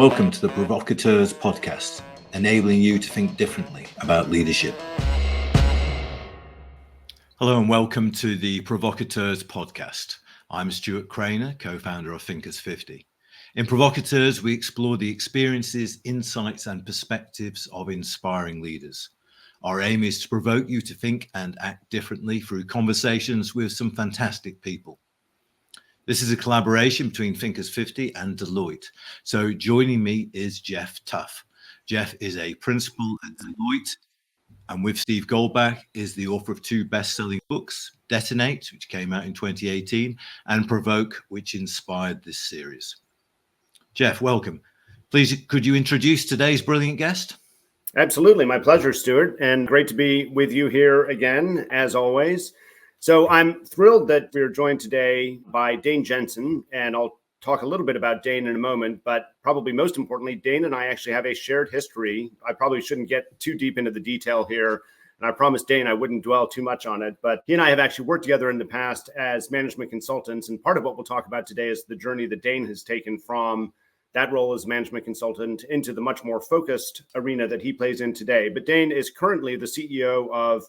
Welcome to the Provocateurs podcast, enabling you to think differently about leadership. Hello and welcome to the Provocateurs podcast. I'm Stuart Crainer, co-founder of Thinkers 50. In Provocateurs, we explore the experiences, insights, and perspectives of inspiring leaders. Our aim is to provoke you to think and act differently through conversations with some fantastic people. This is a collaboration between Thinkers 50 and Deloitte. So joining me is Geoff Tuff. Geoff is a principal at Deloitte, and with Steve Goldbach is the author of two best-selling books, Detonate, which came out in 2018, and Provoke, which inspired this series. Geoff, welcome. Please, could you introduce today's brilliant guest? Absolutely. My pleasure, Stuart, and great to be with you here again, as always. So I'm thrilled that we're joined today by Dane Jensen, and I'll talk a little bit about Dane in a moment, but probably most importantly, Dane and I actually have a shared history. I probably shouldn't get too deep into the detail here, and I promised Dane I wouldn't dwell too much on it, but he and I have actually worked together in the past as management consultants, and part of what we'll talk about today is the journey that Dane has taken from that role as management consultant into the much more focused arena that he plays in today. But Dane is currently the CEO of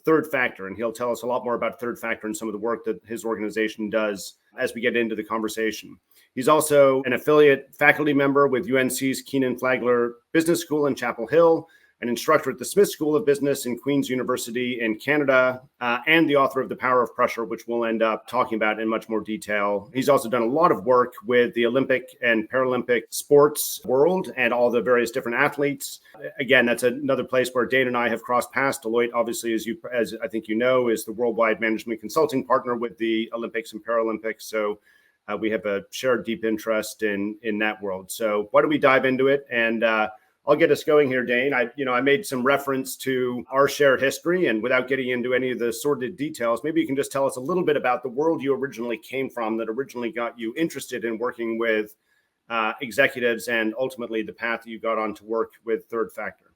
Third Factor, and he'll tell us a lot more about Third Factor and some of the work that his organization does as we get into the conversation. He's also an affiliate faculty member with UNC's Keenan Flagler Business School in Chapel Hill, an instructor at the Smith School of Business in Queen's University in Canada, and the author of The Power of Pressure, which we'll end up talking about in much more detail. He's also done a lot of work with the Olympic and Paralympic sports world and all the various different athletes. Again, that's another place where Dane and I have crossed paths. Deloitte, obviously, as I think you know, is the worldwide management consulting partner with the Olympics and Paralympics. So we have a shared deep interest in that world. So why don't we dive into it? And I'll get us going here, Dane. I made some reference to our shared history, and without getting into any of the sordid details, maybe you can just tell us a little bit about the world you originally came from that originally got you interested in working with executives and ultimately the path that you got on to work with Third Factor.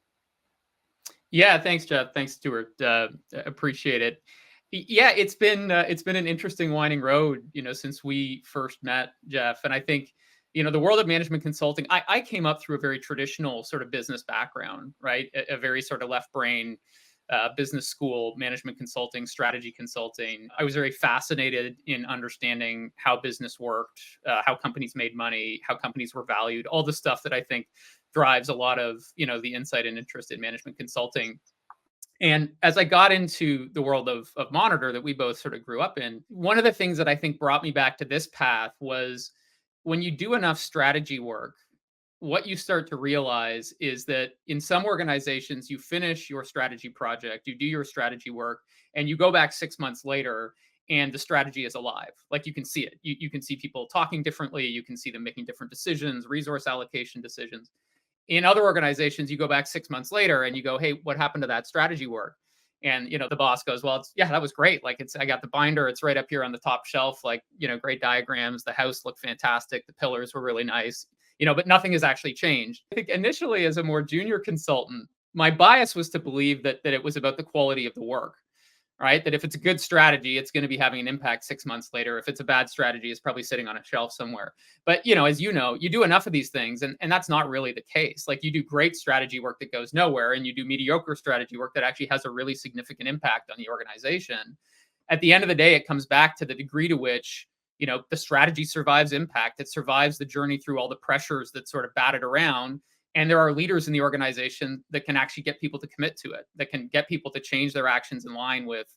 Yeah, thanks, Geoff. Thanks, Stuart. Appreciate it. Yeah, it's been an interesting winding road, since we first met, Geoff. And I think, the world of management consulting, I came up through a very traditional sort of business background, right? A very sort of left brain business school, management consulting, strategy consulting. I was very fascinated in understanding how business worked, how companies made money, how companies were valued, all the stuff that I think drives a lot of, the insight and interest in management consulting. And as I got into the world of Monitor that we both sort of grew up in, one of the things that I think brought me back to this path was when you do enough strategy work, what you start to realize is that in some organizations, you finish your strategy project, you do your strategy work, and you go back 6 months later, and the strategy is alive. Like you can see it. You can see people talking differently. You can see them making different decisions, resource allocation decisions. In other organizations, you go back 6 months later and you go, hey, what happened to that strategy work? And, the boss goes, well, that was great. Like I got the binder. It's right up here on the top shelf. Like, great diagrams. The house looked fantastic. The pillars were really nice, but nothing has actually changed. I think initially as a more junior consultant, my bias was to believe that it was about the quality of the work, right? That if it's a good strategy, it's going to be having an impact 6 months later. If it's a bad strategy, it's probably sitting on a shelf somewhere. But, as you know, you do enough of these things and that's not really the case. Like you do great strategy work that goes nowhere and you do mediocre strategy work that actually has a really significant impact on the organization. At the end of the day, it comes back to the degree to which, the strategy survives impact. It survives the journey through all the pressures that sort of batted around. And there are leaders in the organization that can actually get people to commit to it, that can get people to change their actions in line with,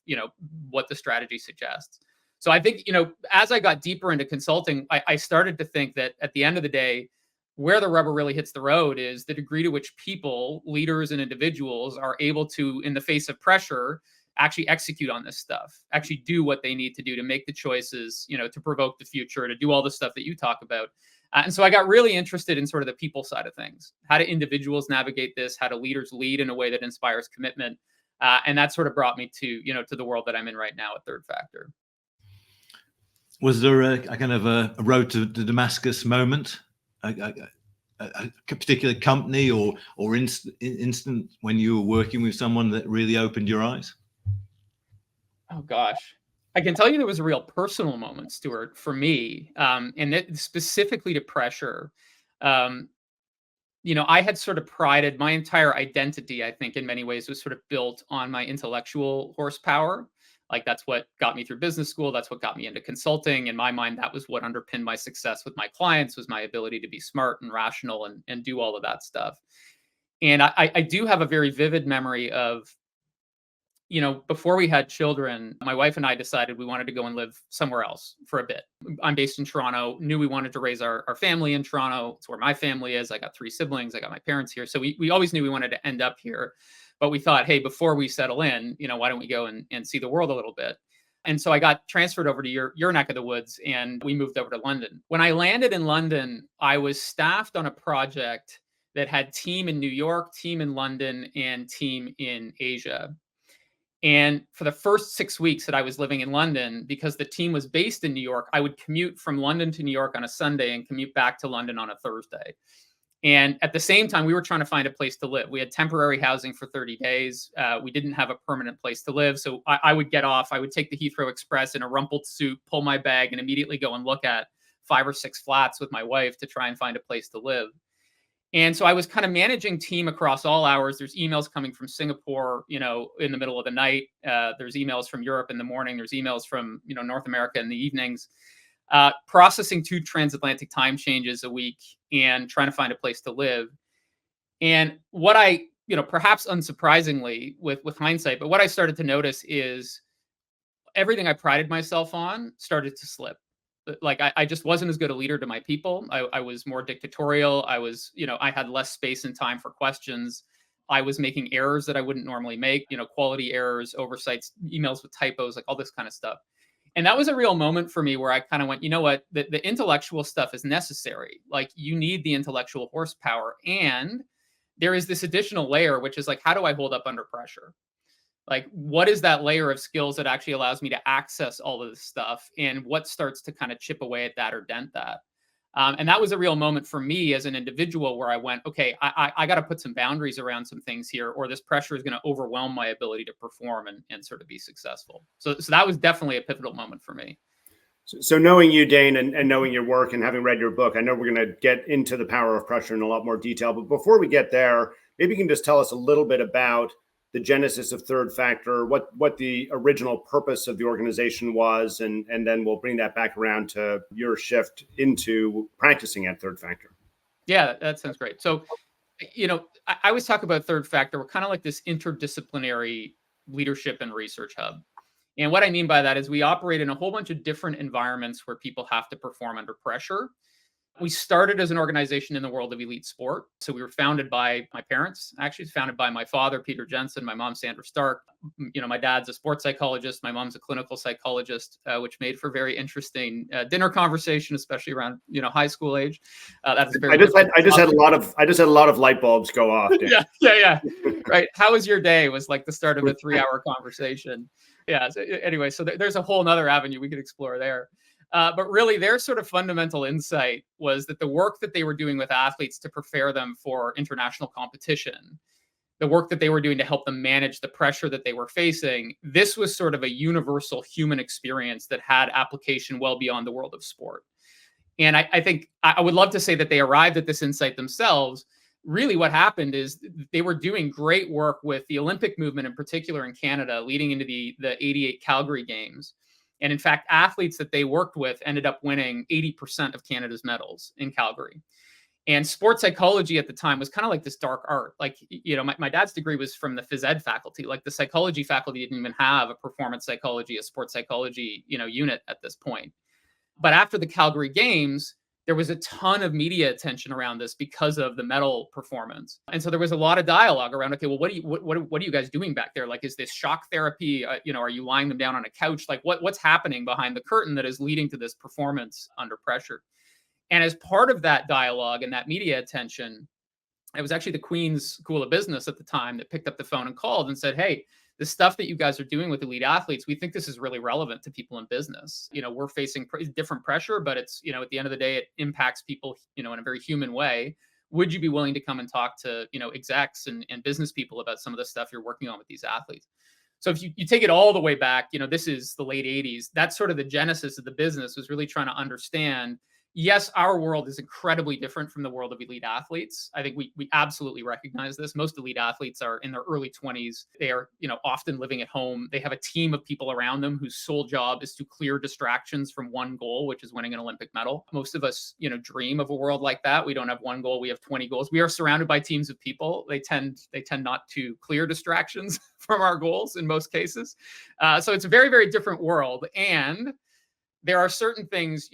what the strategy suggests. So I think, as I got deeper into consulting, I started to think that at the end of the day, where the rubber really hits the road is the degree to which people, leaders and individuals are able to, in the face of pressure, actually execute on this stuff, actually do what they need to do to make the choices, to provoke the future, to do all the stuff that you talk about. And so I got really interested in sort of the people side of things. How do individuals navigate this? How do leaders lead in a way that inspires commitment? And that sort of brought me to, to the world that I'm in right now at Third Factor. Was there a kind of a road to the Damascus moment? A particular company or instant when you were working with someone that really opened your eyes? Oh, gosh. I can tell you there was a real personal moment, Stuart, for me, and it, specifically to pressure. I had sort of prided my entire identity, I think, in many ways was sort of built on my intellectual horsepower. Like that's what got me through business school. That's what got me into consulting. In my mind, that was what underpinned my success with my clients, was my ability to be smart and rational and do all of that stuff. And I do have a very vivid memory of, before we had children, my wife and I decided we wanted to go and live somewhere else for a bit. I'm based in Toronto, knew we wanted to raise our family in Toronto. It's where my family is. I got 3 siblings. I got my parents here. So we always knew we wanted to end up here. But we thought, hey, before we settle in, why don't we go and see the world a little bit? And so I got transferred over to your neck of the woods, and we moved over to London. When I landed in London, I was staffed on a project that had team in New York, team in London, and team in Asia. And for the first 6 weeks that I was living in London, because the team was based in New York, I would commute from London to New York on a Sunday and commute back to London on a Thursday. And at the same time, we were trying to find a place to live. We had temporary housing for 30 days. We didn't have a permanent place to live. So I would get off. I would take the Heathrow Express in a rumpled suit, pull my bag, and immediately go and look at 5 or 6 flats with my wife to try and find a place to live. And so I was kind of managing team across all hours. There's emails coming from Singapore, in the middle of the night. There's emails from Europe in the morning. There's emails from, North America in the evenings. Processing 2 transatlantic time changes a week and trying to find a place to live. And what I, perhaps unsurprisingly with hindsight, but what I started to notice is everything I prided myself on started to slip. Like I just wasn't as good a leader to my people. I was more dictatorial. I was, I had less space and time for questions. I was making errors that I wouldn't normally make, quality errors, oversights, emails with typos, like all this kind of stuff. And that was a real moment for me where I kind of went, you know what, the intellectual stuff is necessary. Like you need the intellectual horsepower. And there is this additional layer, which is like, how do I hold up under pressure? Like, what is that layer of skills that actually allows me to access all of this stuff? And what starts to kind of chip away at that or dent that? And that was a real moment for me as an individual where I went, okay, I got to put some boundaries around some things here, or this pressure is going to overwhelm my ability to perform and sort of be successful. So that was definitely a pivotal moment for me. So knowing you, Dane, and knowing your work and having read your book, I know we're going to get into the power of pressure in a lot more detail. But before we get there, maybe you can just tell us a little bit about the genesis of Third Factor, what the original purpose of the organization was, and then we'll bring that back around to your shift into practicing at Third Factor. Yeah, that sounds great. So, I always talk about Third Factor. We're kind of like this interdisciplinary leadership and research hub. And what I mean by that is we operate in a whole bunch of different environments where people have to perform under pressure. We started as an organization in the world of elite sport. So we were founded by my parents, actually founded by my father, Peter Jensen, my mom, Sandra Stark. My dad's a sports psychologist. My mom's a clinical psychologist, which made for very interesting dinner conversation, especially around, high school age. That is very I just had a lot of light bulbs go off. Yeah. Right. How was your day? Was like the start of a 3-hour conversation. Yeah. So anyway, so there's a whole nother avenue we could explore there. But really, their sort of fundamental insight was that the work that they were doing with athletes to prepare them for international competition, the work that they were doing to help them manage the pressure that they were facing, this was sort of a universal human experience that had application well beyond the world of sport. And I think I would love to say that they arrived at this insight themselves. Really, what happened is they were doing great work with the Olympic movement, in particular in Canada, leading into the 88 Calgary Games. And in fact, athletes that they worked with ended up winning 80% of Canada's medals in Calgary. And sports psychology at the time was kind of like this dark art. Like, my dad's degree was from the phys ed faculty. Like the psychology faculty didn't even have a performance psychology, a sports psychology, unit at this point. But after the Calgary Games, there was a ton of media attention around this because of the medal performance. And so there was a lot of dialogue around, okay, well, what are you guys doing back there? Like, is this shock therapy? Are you lying them down on a couch? Like what's happening behind the curtain that is leading to this performance under pressure? And as part of that dialogue and that media attention, it was actually the Queen's School of Business at the time that picked up the phone and called and said, hey, the stuff that you guys are doing with elite athletes, we think this is really relevant to people in business. We're facing different pressure, but it's, at the end of the day, it impacts people, in a very human way. Would you be willing to come and talk to, execs and business people about some of the stuff you're working on with these athletes? So if you take it all the way back, this is the late 80s. That's sort of the genesis of the business, was really trying to understand, yes, our world is incredibly different from the world of elite athletes. I think we absolutely recognize this. Most elite athletes are in their early 20s. They are, often living at home. They have a team of people around them whose sole job is to clear distractions from one goal, which is winning an Olympic medal. Most of us, dream of a world like that. We don't have one goal, we have 20 goals. We are surrounded by teams of people. They tend not to clear distractions from our goals in most cases. So it's a very, very different world. And there are certain things,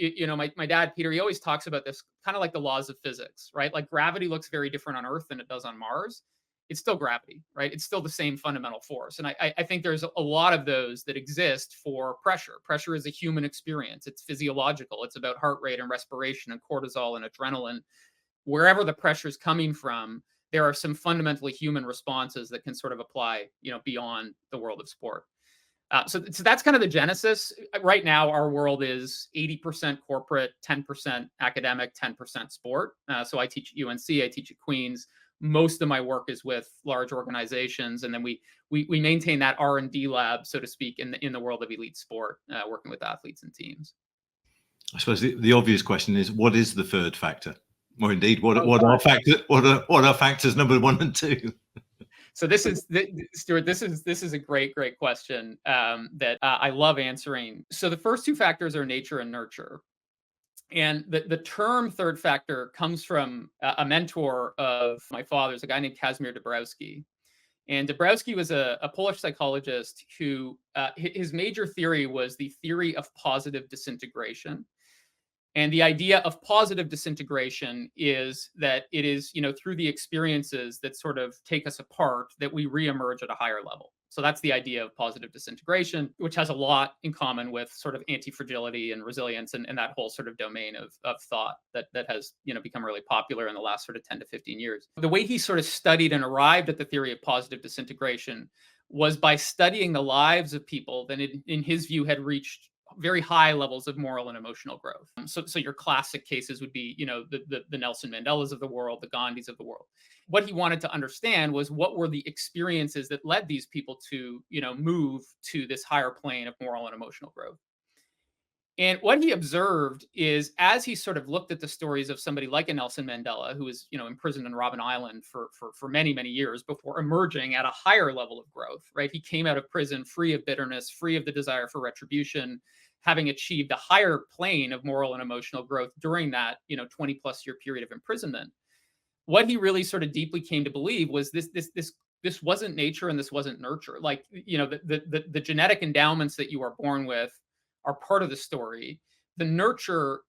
my dad, Peter, he always talks about this kind of like the laws of physics, right? Like gravity looks very different on Earth than it does on Mars. It's still gravity, right? It's still the same fundamental force. And I think there's a lot of those that exist for pressure. Pressure is a human experience. It's physiological. It's about heart rate and respiration and cortisol and adrenaline. Wherever the pressure is coming from, there are some fundamentally human responses that can sort of apply, beyond the world of sport. So that's kind of the genesis. Right now, our world is 80% corporate, 10% academic, 10% sport. So I teach at UNC, I teach at Queen's. Most of my work is with large organizations, and then we maintain that R&D lab, so to speak, in the world of elite sport, working with athletes and teams. I suppose the obvious question is, what is the third factor? Or indeed, what are factors number 1 and 2? So this is Stuart. This is a great question that I love answering. So the first two factors are nature and nurture, and the term third factor comes from a mentor of my father's, a guy named Kazimierz Dabrowski. And Dabrowski was a Polish psychologist who his major theory was the theory of positive disintegration. And the idea of positive disintegration is that it is, through the experiences that sort of take us apart that we reemerge at a higher level. So that's the idea of positive disintegration, which has a lot in common with sort of anti-fragility and resilience and that whole sort of domain of thought that has, become really popular in the last sort of 10 to 15 years. The way he sort of studied and arrived at the theory of positive disintegration was by studying the lives of people that in his view had reached very high levels of moral and emotional growth. So your classic cases would be, the Nelson Mandelas of the world, the Gandhis of the world. What he wanted to understand was what were the experiences that led these people to, move to this higher plane of moral and emotional growth. And what he observed is, as he sort of looked at the stories of somebody like a Nelson Mandela, who was, imprisoned on Robben Island for many, many years before emerging at a higher level of growth, right? He came out of prison free of bitterness, free of the desire for retribution, having achieved a higher plane of moral and emotional growth during that, 20 plus year period of imprisonment. What he really sort of deeply came to believe was this wasn't nature and this wasn't nurture. Like, the genetic endowments that you are born with are part of the story. The nurture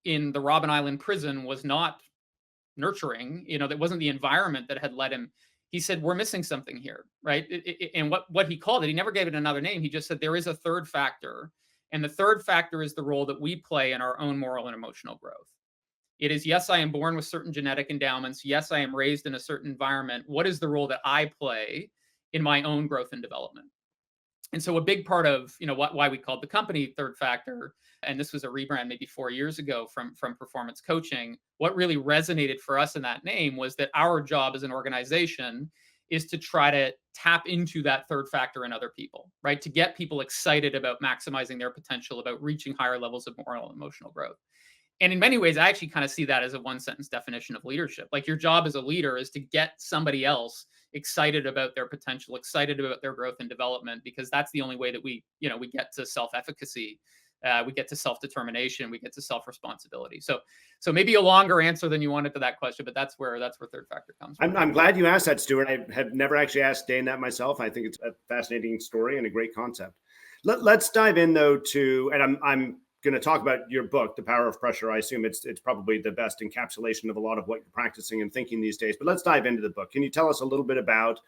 in the Robben Island prison was not nurturing, that wasn't the environment that had led him. He said, we're missing something here, right? And what he called it, he never gave it another name. He just said, there is a third factor. And the third factor is the role that we play in our own moral and emotional growth. It is, yes, I am born with certain genetic endowments. Yes, I am raised in a certain environment. What is the role that I play in my own growth and development? And so a big part of, why we called the company Third Factor, and this was a rebrand maybe 4 years ago from performance coaching, what really resonated for us in that name was that our job as an organization is to try to tap into that third factor in other people, right? To get people excited about maximizing their potential, about reaching higher levels of moral and emotional growth. And in many ways, I actually kind of see that as a one-sentence definition of leadership. Like, your job as a leader is to get somebody else excited about their potential, excited about their growth and development, because that's the only way that we get to self-efficacy. We get to self-determination, we get to self-responsibility. So maybe a longer answer than you wanted to that question, but that's where third factor comes from. I'm glad you asked that, Stuart. I had never actually asked Dane that myself. I think it's a fascinating story and a great concept. Let's dive in though and I'm going to talk about your book, The Power of Pressure. I assume it's probably the best encapsulation of a lot of what you're practicing and thinking these days. But let's dive into the book. Can you tell us a little bit about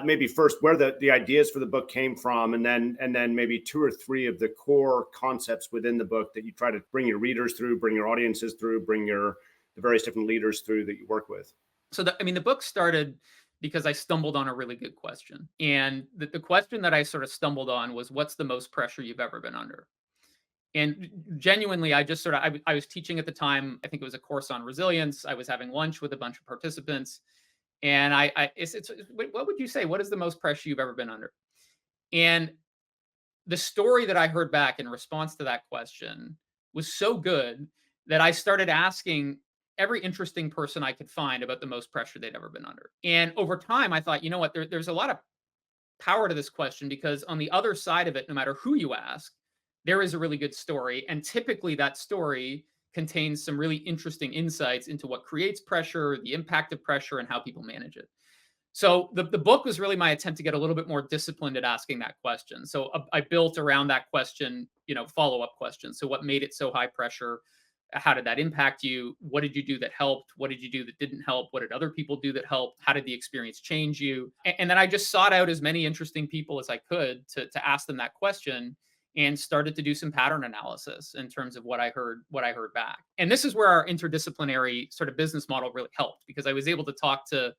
maybe first where the ideas for the book came from, and then maybe 2 or 3 of the core concepts within the book that you try to bring your readers through, bring your audiences through, bring the various different leaders through that you work with? So the book started because I stumbled on a really good question. And the question that I sort of stumbled on was, what's the most pressure you've ever been under? And genuinely, I just I was teaching at the time. I think it was a course on resilience. I was having lunch with a bunch of participants. And what would you say? What is the most pressure you've ever been under? And the story that I heard back in response to that question was so good that I started asking every interesting person I could find about the most pressure they'd ever been under. And over time, I thought, you know what, there's a lot of power to this question, because on the other side of it, no matter who you ask, there is a really good story. And typically that story contains some really interesting insights into what creates pressure, the impact of pressure, and how people manage it. So the book was really my attempt to get a little bit more disciplined at asking that question. So I built around that question, follow-up questions. So what made it so high pressure? How did that impact you? What did you do that helped? What did you do that didn't help? What did other people do that helped? How did the experience change you? And then I just sought out as many interesting people as I could to ask them that question, and started to do some pattern analysis in terms of what I heard back. And this is where our interdisciplinary sort of business model really helped, because I was able to talk to,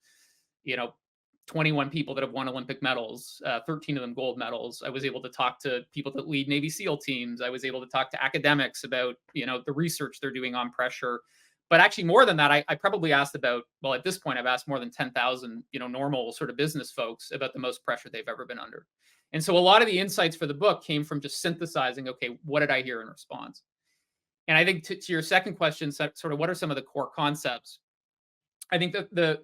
21 people that have won Olympic medals, 13 of them gold medals. I was able to talk to people that lead Navy SEAL teams. I was able to talk to academics about, the research they're doing on pressure. But actually more than that, I probably asked about, well, at this point, I've asked more than 10,000, normal sort of business folks about the most pressure they've ever been under. And so a lot of the insights for the book came from just synthesizing, okay, what did I hear in response? And I think to your second question, sort of what are some of the core concepts? I think that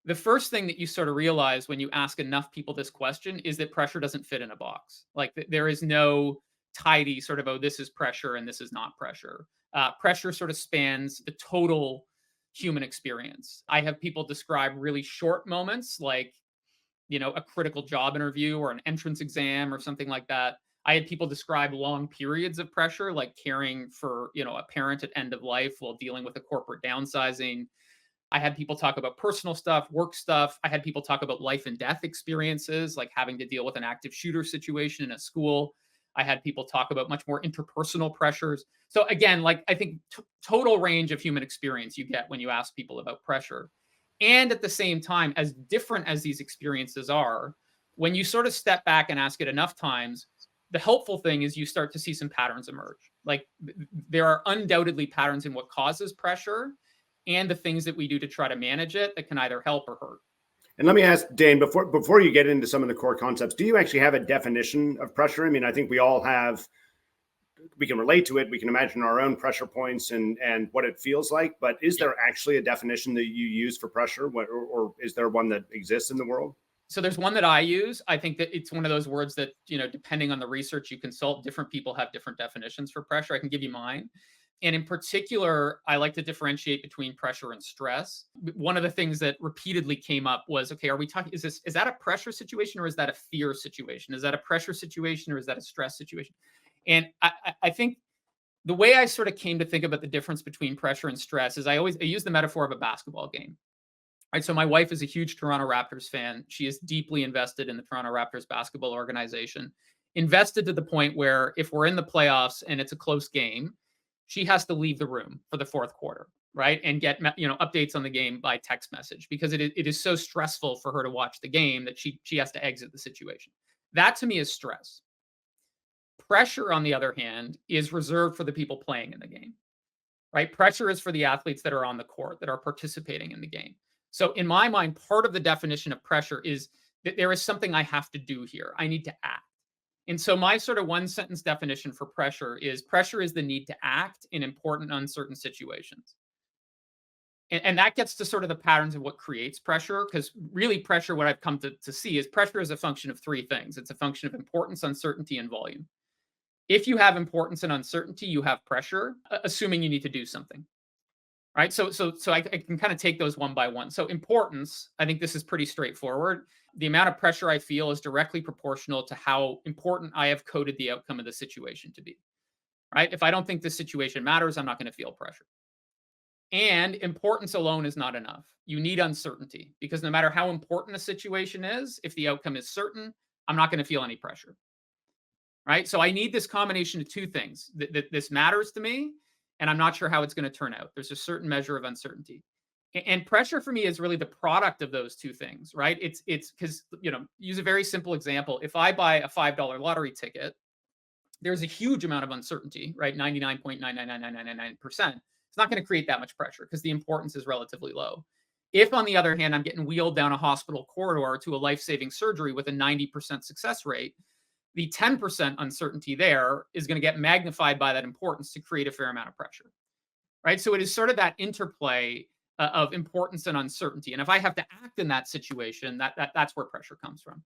the first thing that you sort of realize when you ask enough people this question is that pressure doesn't fit in a box. Like there is no tidy sort of, oh, this is pressure and this is not pressure. Pressure sort of spans the total human experience. I have people describe really short moments like, a critical job interview or an entrance exam or something like that. I had people describe long periods of pressure, like caring for, a parent at end of life while dealing with a corporate downsizing. I had people talk about personal stuff, work stuff. I had people talk about life and death experiences, like having to deal with an active shooter situation in a school. I had people talk about much more interpersonal pressures. So again, like I think total range of human experience you get when you ask people about pressure. And at the same time, as different as these experiences are, when you sort of step back and ask it enough times, the helpful thing is you start to see some patterns emerge. Like there are undoubtedly patterns in what causes pressure and the things that we do to try to manage it that can either help or hurt. And let me ask Dane, before you get into some of the core concepts, do you actually have a definition of pressure? I mean, I think we all have, we can relate to it. We can imagine our own pressure points and what it feels like, but is there actually a definition that you use for pressure, or is there one that exists in the world? So there's one that I use. I think that it's one of those words that, depending on the research you consult, different people have different definitions for pressure. I can give you mine. And in particular, I like to differentiate between pressure and stress. One of the things that repeatedly came up was, okay, are we talking, is that a pressure situation or is that a fear situation? Is that a pressure situation or is that a stress situation? And I think the way I sort of came to think about the difference between pressure and stress is I use the metaphor of a basketball game. Right. So my wife is a huge Toronto Raptors fan. She is deeply invested in the Toronto Raptors basketball organization, invested to the point where if we're in the playoffs and it's a close game, she has to leave the room for the fourth quarter, right? And get, updates on the game by text message, because it is so stressful for her to watch the game that she has to exit the situation. That to me is stress. Pressure, on the other hand, is reserved for the people playing in the game, right? Pressure is for the athletes that are on the court, that are participating in the game. So in my mind, part of the definition of pressure is that there is something I have to do here. I need to act. And so my sort of one sentence definition for pressure is the need to act in important, uncertain situations. And that gets to sort of the patterns of what creates pressure, because really pressure, what I've come to see is pressure is a function of three things. It's a function of importance, uncertainty, and volume. If you have importance and uncertainty, you have pressure, assuming you need to do something. Right. So I can kind of take those one by one. So importance, I think this is pretty straightforward. The amount of pressure I feel is directly proportional to how important I have coded the outcome of the situation to be. Right. If I don't think this situation matters, I'm not going to feel pressure. And importance alone is not enough. You need uncertainty, because no matter how important a situation is, if the outcome is certain, I'm not going to feel any pressure. Right. So I need this combination of two things. That this matters to me, and I'm not sure how it's going to turn out. There's a certain measure of uncertainty. And pressure for me is really the product of those two things, right? It's because, use a very simple example. If I buy a $5 lottery ticket, there's a huge amount of uncertainty, right? 99.99999%. It's not going to create that much pressure because the importance is relatively low. If, on the other hand, I'm getting wheeled down a hospital corridor to a life-saving surgery with a 90% success rate, the 10% uncertainty there is going to get magnified by that importance to create a fair amount of pressure. right? So it is sort of that interplay of importance and uncertainty. And if I have to act in that situation, that's where pressure comes from.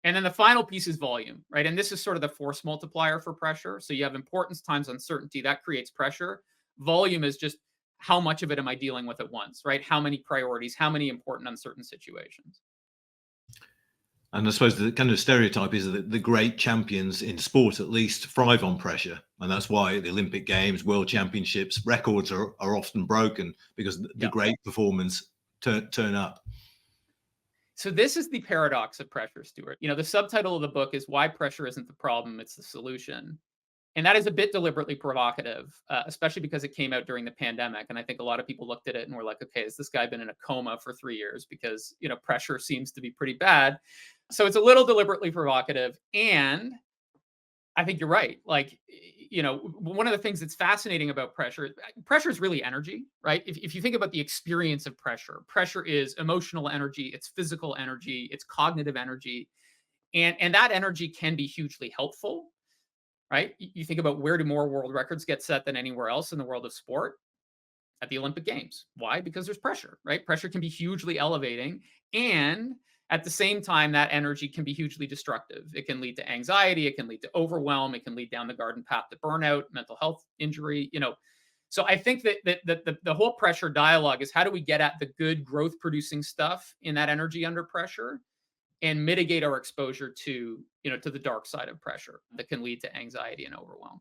And then the final piece is volume, right? And this is sort of the force multiplier for pressure. So you have importance times uncertainty, that creates pressure. Volume is just how much of it am I dealing with at once, right? How many priorities, how many important uncertain situations. And I suppose the kind of stereotype is that the great champions in sport at least thrive on pressure. And that's why the Olympic Games, World Championships, records are often broken because the great performers turn up. So this is the paradox of pressure, Stuart. The subtitle of the book is Why Pressure Isn't the Problem, It's the Solution. And that is a bit deliberately provocative, especially because it came out during the pandemic. And I think a lot of people looked at it and were like, okay, has this guy been in a coma for 3 years? Because, pressure seems to be pretty bad. So it's a little deliberately provocative. And I think you're right. Like, one of the things that's fascinating about pressure is really energy, right? If you think about the experience of pressure is emotional energy, it's physical energy, it's cognitive energy. And that energy can be hugely helpful. Right? You think about where do more world records get set than anywhere else in the world of sport? At the Olympic Games. Why? Because there's pressure, right? Pressure can be hugely elevating. And at the same time, that energy can be hugely destructive. It can lead to anxiety. It can lead to overwhelm. It can lead down the garden path to burnout, mental health injury. So I think that the whole pressure dialogue is how do we get at the good growth producing stuff in that energy under pressure and mitigate our exposure to the dark side of pressure that can lead to anxiety and overwhelm.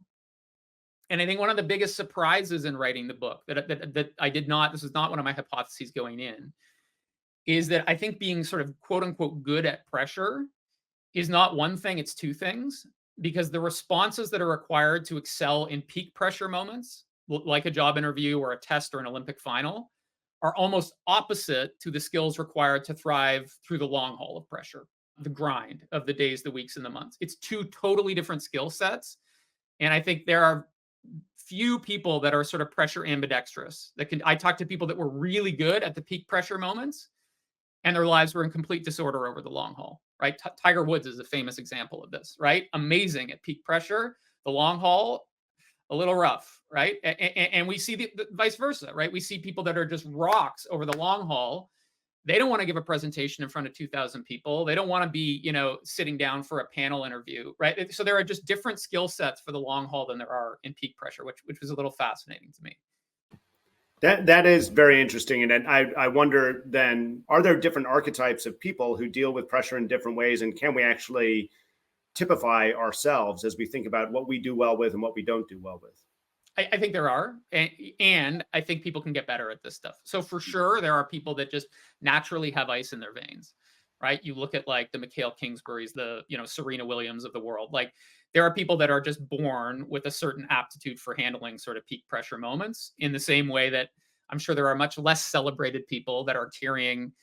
And I think one of the biggest surprises in writing the book that I did not, this is not one of my hypotheses going in, is that I think being sort of quote unquote good at pressure is not one thing, it's two things, because the responses that are required to excel in peak pressure moments, like a job interview or a test or an Olympic final, are almost opposite to the skills required to thrive through the long haul of pressure, the grind of the days, the weeks, and the months. It's two totally different skill sets. And I think there are few people that are sort of pressure ambidextrous. I talked to people that were really good at the peak pressure moments and their lives were in complete disorder over the long haul, right? Tiger Woods is a famous example of this, right? Amazing at peak pressure, the long haul, a little rough, right? And we see the vice versa, right? We see people that are just rocks over the long haul. They don't want to give a presentation in front of 2,000 people. They don't want to be, sitting down for a panel interview, right? So there are just different skill sets for the long haul than there are in peak pressure, which was a little fascinating to me. That is very interesting. And I wonder then, are there different archetypes of people who deal with pressure in different ways? And can we actually typify ourselves as we think about what we do well with and what we don't do well with? I think there are, and I think people can get better at this stuff. So for sure, there are people that just naturally have ice in their veins, right? You look at like the Mikhail Kingsburys, the Serena Williams of the world. Like there are people that are just born with a certain aptitude for handling sort of peak pressure moments. In the same way that I'm sure there are much less celebrated people that are carrying,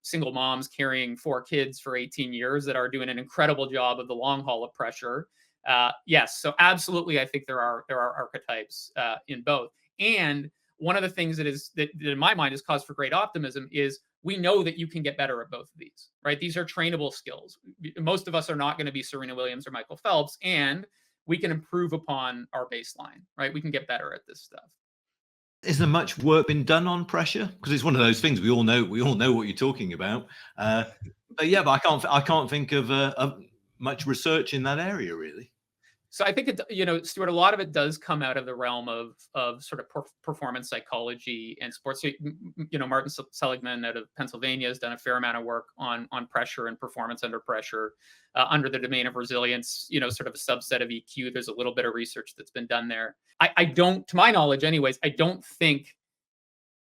single moms carrying 4 kids for 18 years that are doing an incredible job of the long haul of pressure. Yes, so absolutely, I think there are archetypes in both. And one of the things that in my mind is cause for great optimism is we know that you can get better at both of these, right? These are trainable skills. Most of us are not going to be Serena Williams or Michael Phelps, and we can improve upon our baseline, right? We can get better at this stuff. Is there much work been done on pressure? Because it's one of those things we all know what you're talking about. But I can't think of much research in that area really. So I think Stuart, a lot of it does come out of the realm of sort of performance psychology and sports. So, Martin Seligman out of Pennsylvania has done a fair amount of work on pressure and performance under pressure, under the domain of resilience. Sort of a subset of EQ. There's a little bit of research that's been done there. I don't, to my knowledge, anyways, I don't think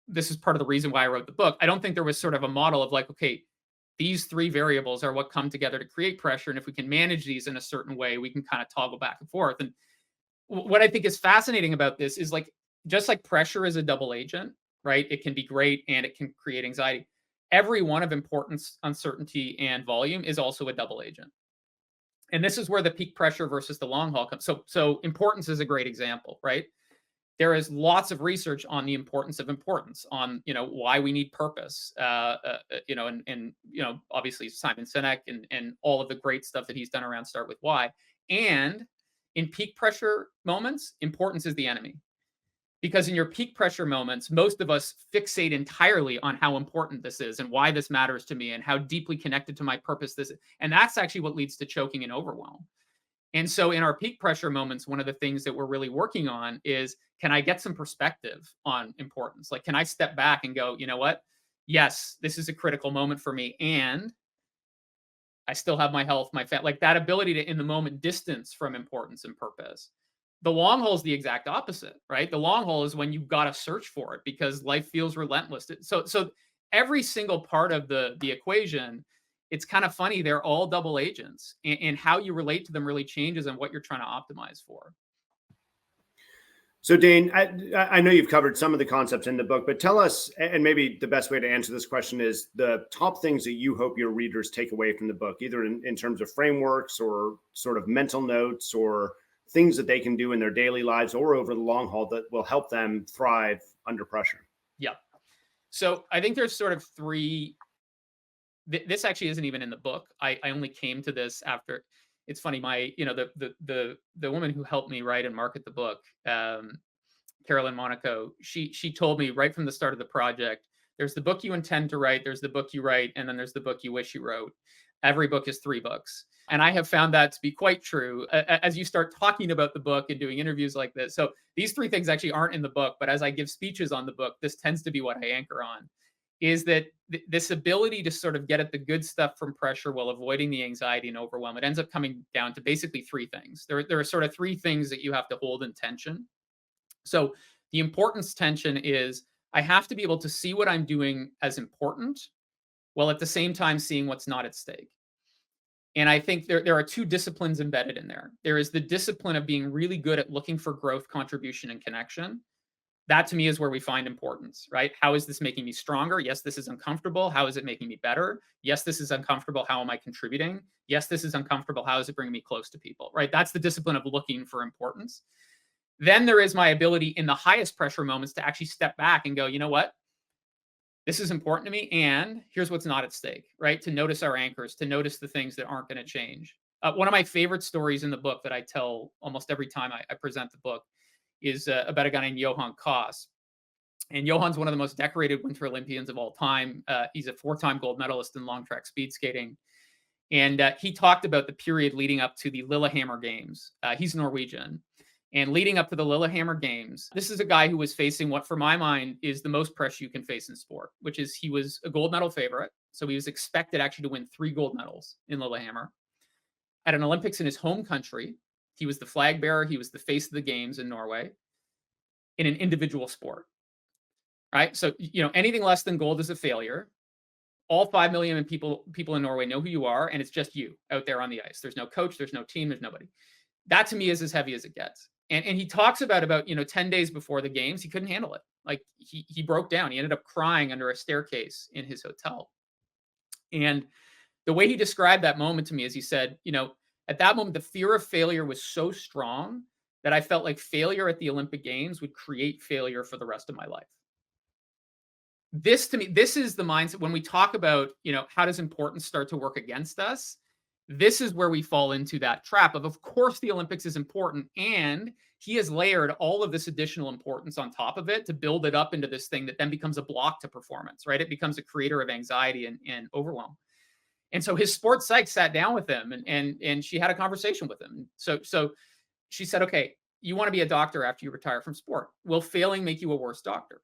this is part of the reason why I wrote the book. I don't think there was sort of a model of like, okay, these 3 variables are what come together to create pressure. And if we can manage these in a certain way, we can kind of toggle back and forth. And what I think is fascinating about this is like, just like pressure is a double agent, right? It can be great and it can create anxiety. Every one of importance, uncertainty, and volume is also a double agent. And this is where the peak pressure versus the long haul comes. So importance is a great example, right? There is lots of research on the importance of importance, on why we need purpose, and obviously Simon Sinek and all of the great stuff that he's done around Start With Why. And in peak pressure moments, importance is the enemy, Because in your peak pressure moments, most of us fixate entirely on how important this is and why this matters to me and how deeply connected to my purpose this is. And that's actually what leads to choking and overwhelm. And so in our peak pressure moments, one of the things that we're really working on is, can I get some perspective on importance? Like, can I step back and go, you know what? Yes, this is a critical moment for me. And I still have my health, my family, like that ability to, in the moment, distance from importance and purpose. The long haul is the exact opposite, right? The long haul is when you've got to search for it because life feels relentless. So every single part of the equation, it's kind of funny. They're all double agents, and how you relate to them really changes on what you're trying to optimize for. So Dane, I know you've covered some of the concepts in the book, but tell us, and maybe the best way to answer this question is the top things that you hope your readers take away from the book, either in terms of frameworks or sort of mental notes or things that they can do in their daily lives or over the long haul that will help them thrive under pressure. Yeah. So I think there's sort of three. This actually isn't even in the book. I only came to this after. It's funny. The woman who helped me write and market the book, Carolyn Monaco, she told me right from the start of the project, there's the book you intend to write, there's the book you write, and then there's the book you wish you wrote. Every book is 3 books. And I have found that to be quite true as you start talking about the book and doing interviews like this. So these 3 things actually aren't in the book, but as I give speeches on the book, this tends to be what I anchor on, is that this ability to sort of get at the good stuff from pressure while avoiding the anxiety and overwhelm. It ends up coming down to basically 3 things. There are sort of 3 things that you have to hold in tension. So the importance tension is I have to be able to see what I'm doing as important while at the same time seeing what's not at stake. And I think there are 2 disciplines embedded in there. There is the discipline of being really good at looking for growth, contribution, and connection. That to me is where we find importance, right? How is this making me stronger? Yes, this is uncomfortable. How is it making me better? Yes, this is uncomfortable. How am I contributing? Yes, this is uncomfortable. How is it bringing me close to people, right? That's the discipline of looking for importance. Then there is my ability in the highest pressure moments to actually step back and go, you know what? This is important to me, and here's what's not at stake, right? To notice our anchors, to notice the things that aren't going to change. One of my favorite stories in the book that I tell almost every time I present the book is about a guy named Johan Koss. And Johan's one of the most decorated Winter Olympians of all time. He's a 4-time gold medalist in long track speed skating. And he talked about the period leading up to the Lillehammer Games. He's Norwegian. And leading up to the Lillehammer Games, this is a guy who was facing what, for my mind, is the most pressure you can face in sport, which is he was a gold medal favorite. So he was expected actually to win 3 gold medals in Lillehammer. At an Olympics in his home country, he was the flag bearer. He was the face of the games in Norway in an individual sport, right? So, anything less than gold is a failure. All 5 million people in Norway know who you are, and it's just you out there on the ice. There's no coach, there's no team, there's nobody. That to me is as heavy as it gets. And he talks about 10 days before the games, he couldn't handle it. Like he broke down. He ended up crying under a staircase in his hotel. And the way he described that moment to me is he said, at that moment, the fear of failure was so strong that I felt like failure at the Olympic Games would create failure for the rest of my life. This to me, this is the mindset when we talk about, how does importance start to work against us? This is where we fall into that trap of course, the Olympics is important. And he has layered all of this additional importance on top of it to build it up into this thing that then becomes a block to performance, right? It becomes a creator of anxiety and overwhelm. And so his sports psych sat down with him and she had a conversation with him. So she said, okay, you want to be a doctor after you retire from sport. Will failing make you a worse doctor?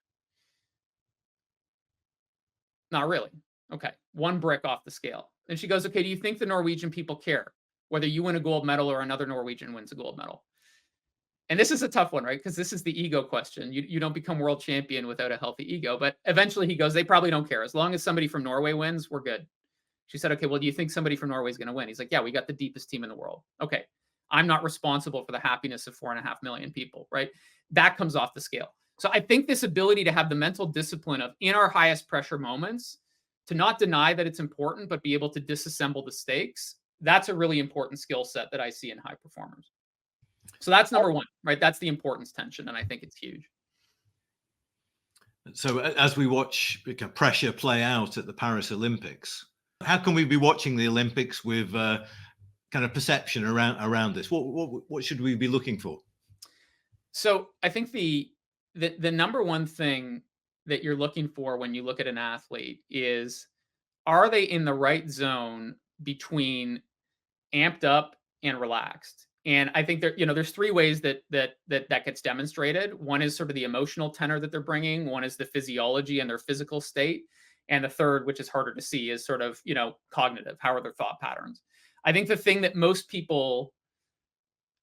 Not really. Okay. 1 brick off the scale. And she goes, okay, do you think the Norwegian people care whether you win a gold medal or another Norwegian wins a gold medal? And this is a tough one, right? Because this is the ego question. You don't become world champion without a healthy ego. But eventually he goes, they probably don't care. As long as somebody from Norway wins, we're good. She said, okay, well, do you think somebody from Norway is going to win? He's like, yeah, we got the deepest team in the world. Okay. I'm not responsible for the happiness of 4.5 million people, right? That comes off the scale. So I think this ability to have the mental discipline of in our highest pressure moments, to not deny that it's important, but be able to disassemble the stakes, that's a really important skill set that I see in high performers. So that's number 1, right? That's the importance tension, and I think it's huge. So as we watch pressure play out at the Paris Olympics, how can we be watching the Olympics with kind of perception around this? What should we be looking for? So I think the the number one thing that you're looking for when you look at an athlete is, are they in the right zone between amped up and relaxed? And I think there's three ways that gets demonstrated. One is sort of the emotional tenor that they're bringing. One is the physiology and their physical state. And the third, which is harder to see, is sort of, cognitive. How are their thought patterns? I think the thing that most people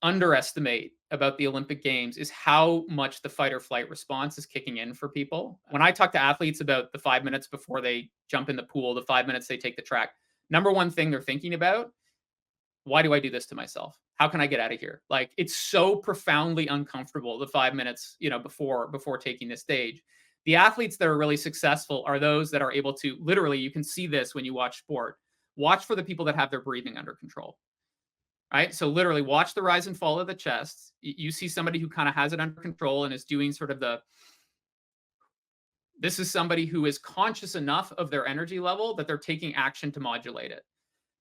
underestimate about the Olympic Games is how much the fight or flight response is kicking in for people. When I talk to athletes about the 5 minutes before they jump in the pool, the 5 minutes they take the track, number one thing they're thinking about, why do I do this to myself? How can I get out of here? Like, it's so profoundly uncomfortable the 5 minutes, before taking the stage. The athletes that are really successful are those that are able to, literally, you can see this when you watch sport. Watch for the people that have their breathing under control. Right? So literally watch the rise and fall of the chest. You see somebody who kind of has it under control and is doing sort of this is somebody who is conscious enough of their energy level that they're taking action to modulate it.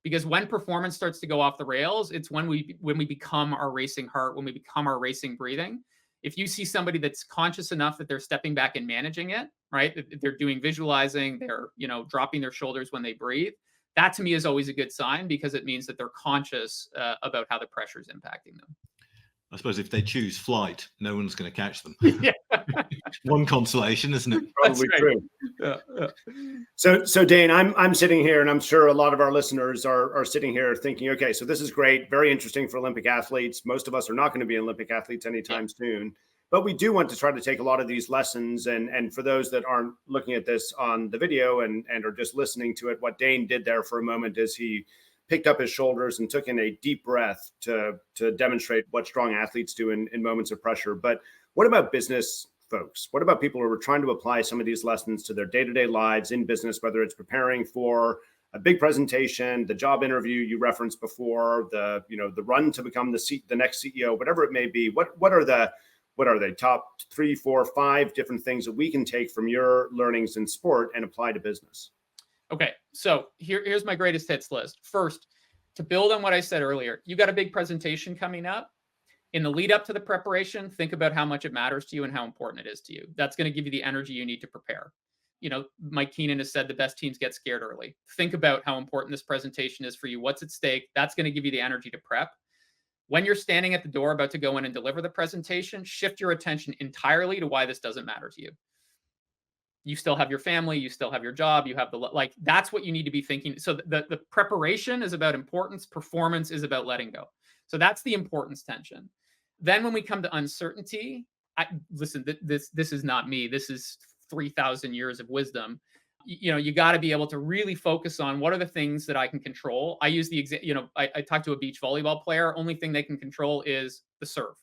Because when performance starts to go off the rails, it's when we become our racing heart, when we become our racing breathing. If you see somebody that's conscious enough that they're stepping back and managing it, right? They're doing visualizing, they're, dropping their shoulders when they breathe. That to me is always a good sign, because it means that they're conscious about how the pressure is impacting them. I suppose if they choose flight, no one's going to catch them. Yeah. One consolation, isn't it? Probably right. true. Yeah. So Dane, I'm sitting here, and I'm sure a lot of our listeners are sitting here thinking, okay, so this is great, very interesting for Olympic athletes. Most of us are not going to be Olympic athletes anytime soon, but we do want to try to take a lot of these lessons. And for those that aren't looking at this on the video and are just listening to it, what Dane did there for a moment is he picked up his shoulders and took in a deep breath to demonstrate what strong athletes do in moments of pressure. But what about business folks? What about people who are trying to apply some of these lessons to their day-to-day lives in business, whether it's preparing for a big presentation, the job interview you referenced before, the run to become the next CEO, whatever it may be? What are the top 3, 4, 5 different things that we can take from your learnings in sport and apply to business? Okay, so here's my greatest hits list. First, to build on what I said earlier, you got a big presentation coming up. In the lead up to the preparation, think about how much it matters to you and how important it is to you. That's going to give you the energy you need to prepare. Mike Keenan has said the best teams get scared early. Think about how important this presentation is for you. What's at stake? That's going to give you the energy to prep. When you're standing at the door about to go in and deliver the presentation, shift your attention entirely to why this doesn't matter to you. You still have your family, you still have your job, you have that's what you need to be thinking. So the preparation is about importance, performance is about letting go. So that's the importance tension. Then when we come to uncertainty, listen, this is not me. This is 3,000 years of wisdom. You got to be able to really focus on what are the things that I can control. I use I talked to a beach volleyball player. Only thing they can control is the serve.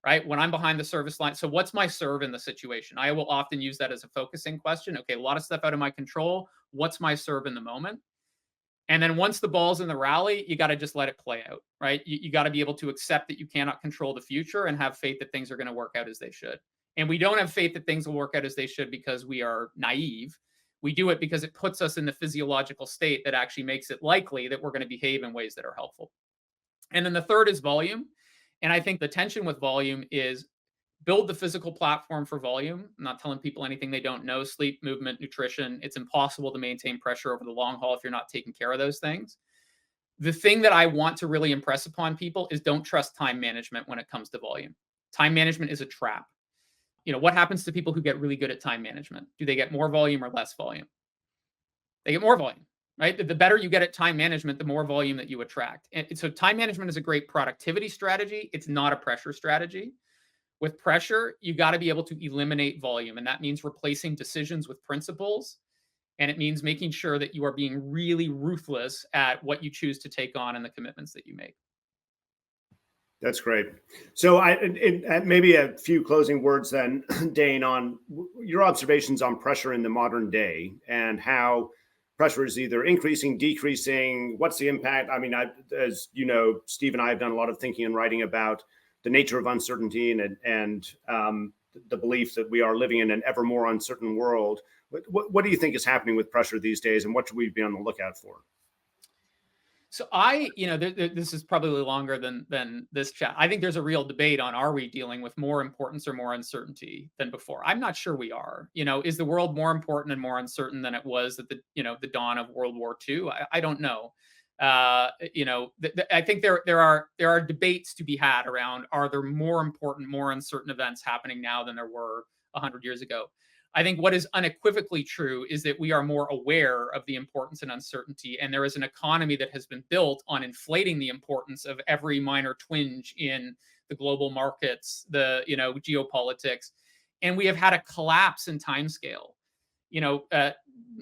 Right? When I'm behind the service line. So what's my serve in the situation? I will often use that as a focusing question. Okay, a lot of stuff out of my control. What's my serve in the moment? And then once the ball's in the rally, you got to just let it play out, right? You got to be able to accept that you cannot control the future and have faith that things are going to work out as they should. And we don't have faith that things will work out as they should because we are naive. We do it because it puts us in the physiological state that actually makes it likely that we're going to behave in ways that are helpful. And then the third is volume. And I think the tension with volume is build the physical platform for volume. I'm not telling people anything they don't know. Sleep, movement, nutrition. It's impossible to maintain pressure over the long haul if you're not taking care of those things. The thing that I want to really impress upon people is don't trust time management when it comes to volume. Time management is a trap. What happens to people who get really good at time management? Do they get more volume or less volume? They get more volume. Right? The better you get at time management, the more volume that you attract. And so time management is a great productivity strategy. It's not a pressure strategy. With pressure, you got to be able to eliminate volume. And that means replacing decisions with principles. And it means making sure that you are being really ruthless at what you choose to take on and the commitments that you make. That's great. So maybe a few closing words then, Dane, on your observations on pressure in the modern day and how pressure is either increasing, decreasing. What's the impact? I mean, as you know, Steve and I have done a lot of thinking and writing about the nature of uncertainty and the belief that we are living in an ever more uncertain world. What do you think is happening with pressure these days, and what should we be on the lookout for? So this is probably longer than this chat. I think there's a real debate on, are we dealing with more importance or more uncertainty than before? I'm not sure we are. Is the world more important and more uncertain than it was at the dawn of World War II? I don't know. I think there are debates to be had around, are there more important, more uncertain events happening now than there were 100 years ago? I think what is unequivocally true is that we are more aware of the importance and uncertainty, and there is an economy that has been built on inflating the importance of every minor twinge in the global markets, geopolitics, and we have had a collapse in timescale.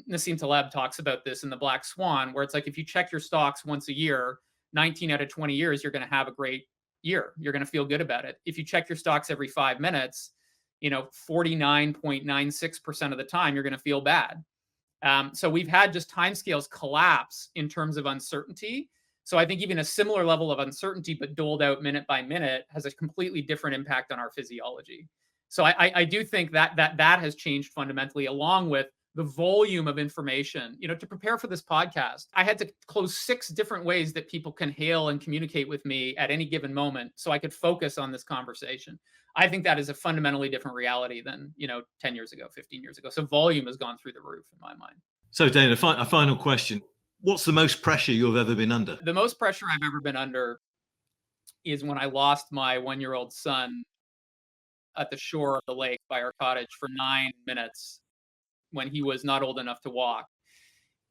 Nassim Taleb talks about this in The Black Swan, where it's like, if you check your stocks once a year, 19 out of 20 years, you're going to have a great year. You're going to feel good about it. If you check your stocks every 5 minutes, 49.96% of the time, you're going to feel bad. So we've had just timescales collapse in terms of uncertainty. So I think even a similar level of uncertainty, but doled out minute by minute, has a completely different impact on our physiology. So I do think that has changed fundamentally, along with the volume of information. To prepare for this podcast, I had to close 6 different ways that people can hail and communicate with me at any given moment so I could focus on this conversation. I think that is a fundamentally different reality than 10 years ago, 15 years ago. So volume has gone through the roof in my mind. So Dane, a final question. What's the most pressure you've ever been under? The most pressure I've ever been under is when I lost my 1-year-old son at the shore of the lake by our cottage for 9 minutes when he was not old enough to walk.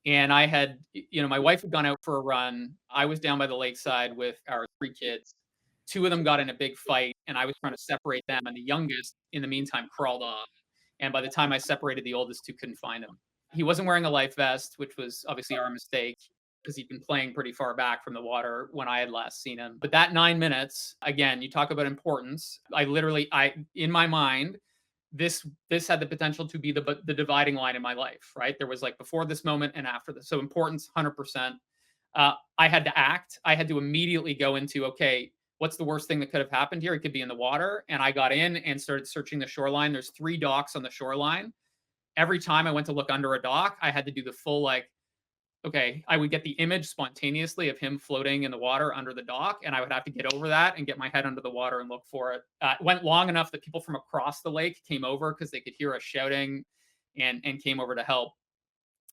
And I had, my wife had gone out for a run. I was down by the lakeside with our 3 kids. 2 of them got in a big fight, and I was trying to separate them. And the youngest, in the meantime, crawled off. And by the time I separated the oldest 2, couldn't find him. He wasn't wearing a life vest, which was obviously our mistake, because he'd been playing pretty far back from the water when I had last seen him. But that 9 minutes, again, you talk about importance. In my mind, this had the potential to be the dividing line in my life, right? There was like before this moment and after this. So importance, 100%. I had to act. I had to immediately go into, okay, what's the worst thing that could have happened here? It could be in the water. And I got in and started searching the shoreline. There's 3 docks on the shoreline. Every time I went to look under a dock, I had to do the full, okay, I would get the image spontaneously of him floating in the water under the dock, and I would have to get over that and get my head under the water and look for it. It went long enough that people from across the lake came over because they could hear us shouting and came over to help.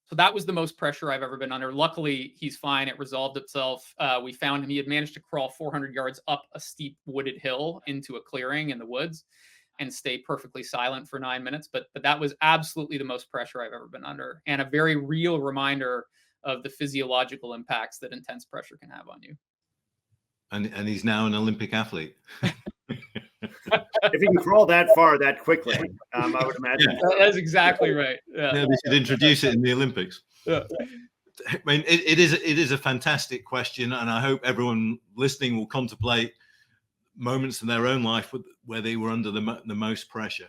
So that was the most pressure I've ever been under. Luckily, he's fine. It resolved itself. We found him. He had managed to crawl 400 yards up a steep wooded hill into a clearing in the woods and stay perfectly silent for 9 minutes. But that was absolutely the most pressure I've ever been under, and a very real reminder of the physiological impacts that intense pressure can have on you. And he's now an Olympic athlete. If he can crawl that far that quickly, I would imagine. Yeah. That's exactly right. Yeah. They should introduce it in the Olympics. Yeah. I mean, it is a fantastic question, and I hope everyone listening will contemplate moments in their own life where they were under the most pressure.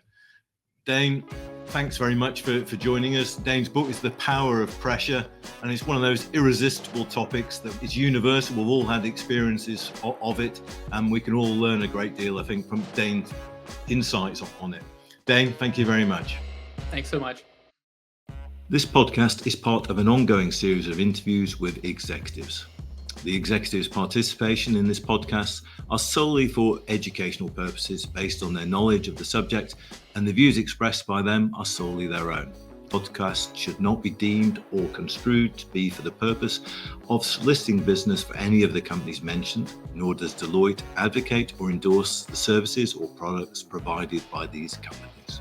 Dane, thanks very much for joining us. Dane's book is The Power of Pressure, and it's one of those irresistible topics that is universal. We've all had experiences of it, and we can all learn a great deal, I think, from Dane's insights on it. Dane, thank you very much. Thanks so much. This podcast is part of an ongoing series of interviews with executives. The executives' participation in this podcast are solely for educational purposes based on their knowledge of the subject, and the views expressed by them are solely their own. Podcasts should not be deemed or construed to be for the purpose of soliciting business for any of the companies mentioned, nor does Deloitte advocate or endorse the services or products provided by these companies.